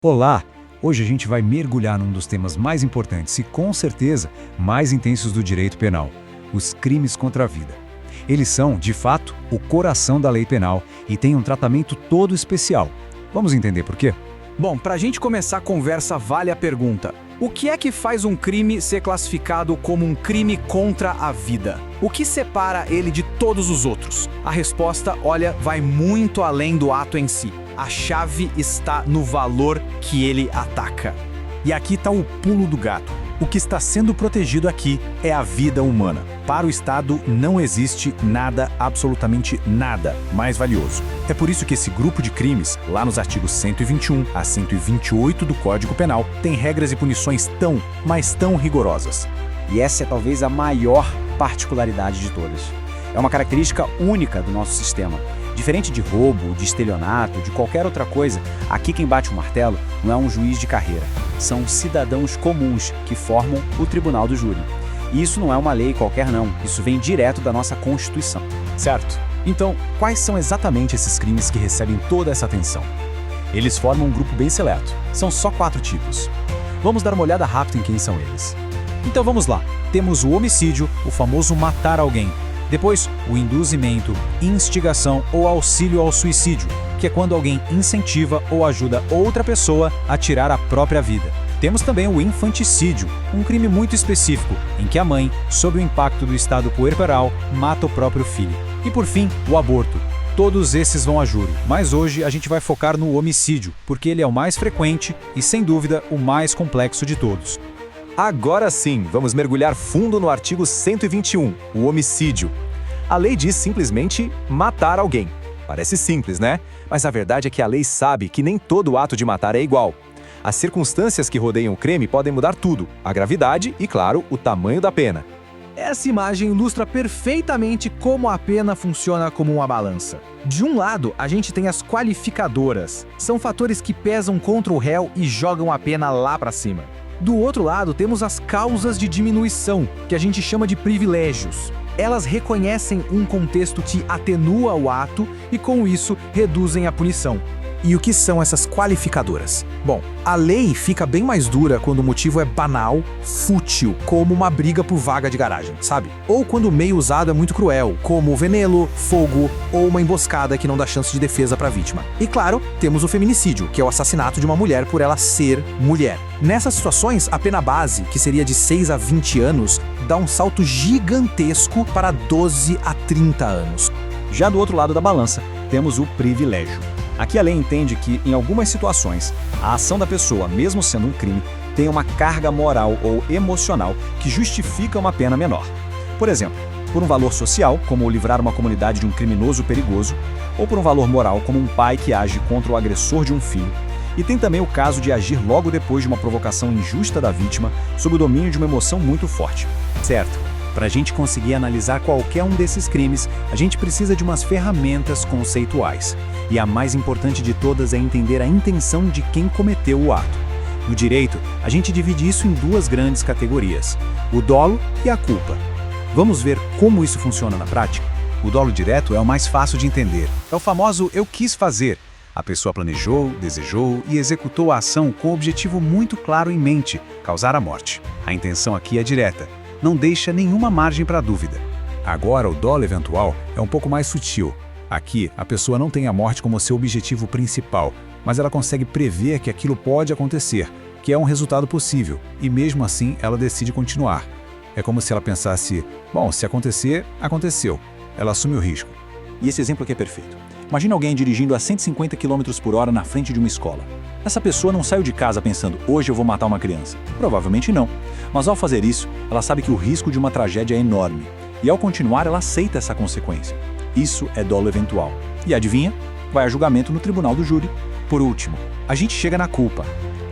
Olá! Hoje a gente vai mergulhar num dos temas mais importantes e, com certeza, mais intensos do direito penal: os crimes contra a vida. Eles são, de fato, o coração da lei penal e têm um tratamento todo especial. Vamos entender por quê? Bom, pra gente começar a conversa, vale a pergunta: o que é que faz um crime ser classificado como um crime contra a vida? O que separa ele de todos os outros? A resposta, olha, vai muito além do ato em si. A chave está no valor que ele ataca. E aqui está o pulo do gato. O que está sendo protegido aqui é a vida humana. Para o Estado não existe nada, absolutamente nada, mais valioso. É por isso que esse grupo de crimes, lá nos artigos 121 a 128 do Código Penal, tem regras e punições tão, mas tão rigorosas. E essa é talvez a maior particularidade de todas. É uma característica única do nosso sistema. Diferente de roubo, de estelionato, de qualquer outra coisa, aqui quem bate o martelo não é um juiz de carreira. São cidadãos comuns que formam o tribunal do júri. E isso não é uma lei qualquer não, isso vem direto da nossa Constituição. Certo. Então, quais são exatamente esses crimes que recebem toda essa atenção? Eles formam um grupo bem seleto. São só 4 tipos. Vamos dar uma olhada rápida em quem são eles. Então vamos lá. Temos o homicídio, o famoso matar alguém. Depois, o induzimento, instigação ou auxílio ao suicídio, que é quando alguém incentiva ou ajuda outra pessoa a tirar a própria vida. Temos também o infanticídio, um crime muito específico, em que a mãe, sob o impacto do estado puerperal, mata o próprio filho. E por fim, o aborto. Todos esses vão a júri, mas hoje a gente vai focar no homicídio, porque ele é o mais frequente e, sem dúvida, o mais complexo de todos. Agora sim, vamos mergulhar fundo no artigo 121, o homicídio. A lei diz simplesmente matar alguém. Parece simples, né? Mas a verdade é que a lei sabe que nem todo ato de matar é igual. As circunstâncias que rodeiam o crime podem mudar tudo, a gravidade e, claro, o tamanho da pena. Essa imagem ilustra perfeitamente como a pena funciona como uma balança. De um lado, a gente tem as qualificadoras. São fatores que pesam contra o réu e jogam a pena lá pra cima. Do outro lado, temos as causas de diminuição, que a gente chama de privilégios. Elas reconhecem um contexto que atenua o ato e, com isso, reduzem a punição. E o que são essas qualificadoras? Bom, a lei fica bem mais dura quando o motivo é banal, fútil, como uma briga por vaga de garagem, sabe? Ou quando o meio usado é muito cruel, como veneno, fogo ou uma emboscada que não dá chance de defesa para a vítima. E claro, temos o feminicídio, que é o assassinato de uma mulher por ela ser mulher. Nessas situações, a pena base, que seria de 6 a 20 anos, dá um salto gigantesco para 12 a 30 anos. Já do outro lado da balança, temos o privilégio. Aqui a lei entende que, em algumas situações, a ação da pessoa, mesmo sendo um crime, tem uma carga moral ou emocional que justifica uma pena menor. Por exemplo, por um valor social, como livrar uma comunidade de um criminoso perigoso, ou por um valor moral, como um pai que age contra o agressor de um filho. E tem também o caso de agir logo depois de uma provocação injusta da vítima, sob o domínio de uma emoção muito forte. Certo. Para a gente conseguir analisar qualquer um desses crimes, a gente precisa de umas ferramentas conceituais. E a mais importante de todas é entender a intenção de quem cometeu o ato. No direito, a gente divide isso em 2 grandes categorias: o dolo e a culpa. Vamos ver como isso funciona na prática? O dolo direto é o mais fácil de entender. É o famoso eu quis fazer. A pessoa planejou, desejou e executou a ação com um objetivo muito claro em mente: causar a morte. A intenção aqui é direta. Não deixa nenhuma margem para dúvida. Agora, o dolo eventual é um pouco mais sutil. Aqui, a pessoa não tem a morte como seu objetivo principal, mas ela consegue prever que aquilo pode acontecer, que é um resultado possível, e mesmo assim ela decide continuar. É como se ela pensasse: bom, se acontecer, aconteceu. Ela assume o risco. E esse exemplo aqui é perfeito. Imagina alguém dirigindo a 150 km por hora na frente de uma escola. Essa pessoa não saiu de casa pensando: hoje eu vou matar uma criança. Provavelmente não. Mas ao fazer isso, ela sabe que o risco de uma tragédia é enorme. E ao continuar, ela aceita essa consequência. Isso é dolo eventual. E adivinha? Vai a julgamento no tribunal do júri. Por último, a gente chega na culpa.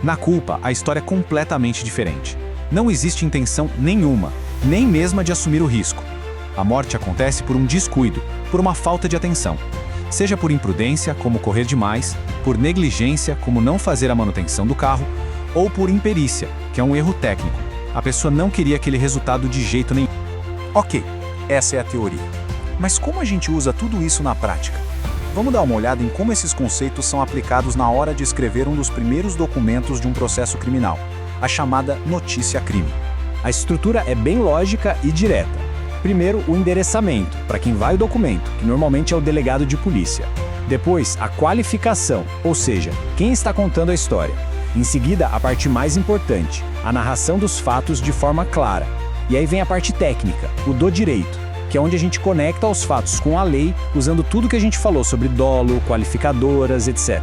Na culpa, a história é completamente diferente. Não existe intenção nenhuma, nem mesmo a de assumir o risco. A morte acontece por um descuido, por uma falta de atenção. Seja por imprudência, como correr demais, por negligência, como não fazer a manutenção do carro, ou por imperícia, que é um erro técnico. A pessoa não queria aquele resultado de jeito nenhum. Ok, essa é a teoria. Mas como a gente usa tudo isso na prática? Vamos dar uma olhada em como esses conceitos são aplicados na hora de escrever um dos primeiros documentos de um processo criminal, a chamada notícia-crime. A estrutura é bem lógica e direta. Primeiro, o endereçamento, para quem vai o documento, que normalmente é o delegado de polícia. Depois, a qualificação, ou seja, quem está contando a história. Em seguida, a parte mais importante, a narração dos fatos de forma clara. E aí vem a parte técnica, o do direito, que é onde a gente conecta os fatos com a lei, usando tudo que a gente falou sobre dolo, qualificadoras, etc.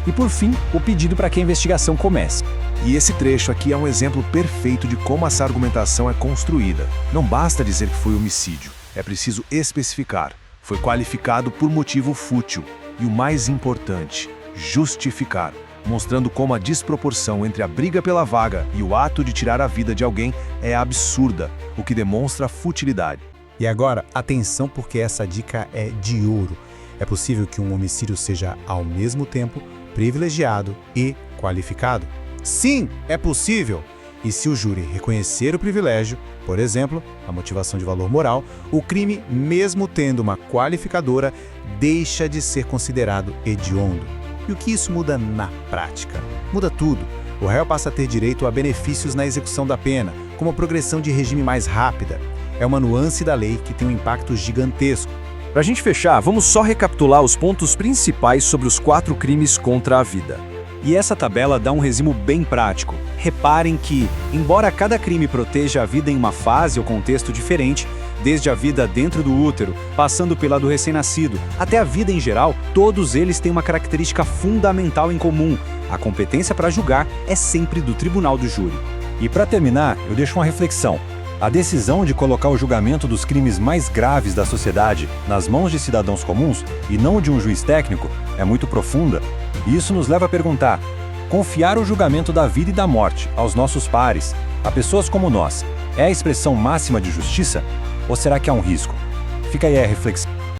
E por fim, o pedido para que a investigação comece. E esse trecho aqui é um exemplo perfeito de como essa argumentação é construída. Não basta dizer que foi homicídio, é preciso especificar. Foi qualificado por motivo fútil. E o mais importante, justificar, mostrando como a desproporção entre a briga pela vaga e o ato de tirar a vida de alguém é absurda, o que demonstra a futilidade. E agora, atenção porque essa dica é de ouro. É possível que um homicídio seja, ao mesmo tempo, privilegiado e qualificado? Sim, é possível! E se o júri reconhecer o privilégio, por exemplo, a motivação de valor moral, o crime, mesmo tendo uma qualificadora, deixa de ser considerado hediondo. E o que isso muda na prática? Muda tudo. O réu passa a ter direito a benefícios na execução da pena, como a progressão de regime mais rápida. É uma nuance da lei que tem um impacto gigantesco. Para a gente fechar, vamos só recapitular os pontos principais sobre os 4 crimes contra a vida. E essa tabela dá um resumo bem prático. Reparem que, embora cada crime proteja a vida em uma fase ou contexto diferente, desde a vida dentro do útero, passando pela do recém-nascido, até a vida em geral, todos eles têm uma característica fundamental em comum. A competência para julgar é sempre do tribunal do júri. E para terminar, eu deixo uma reflexão. A decisão de colocar o julgamento dos crimes mais graves da sociedade nas mãos de cidadãos comuns e não de um juiz técnico é muito profunda. E isso nos leva a perguntar: confiar o julgamento da vida e da morte aos nossos pares, a pessoas como nós, é a expressão máxima de justiça? Ou será que há um risco? Fica aí a reflexão.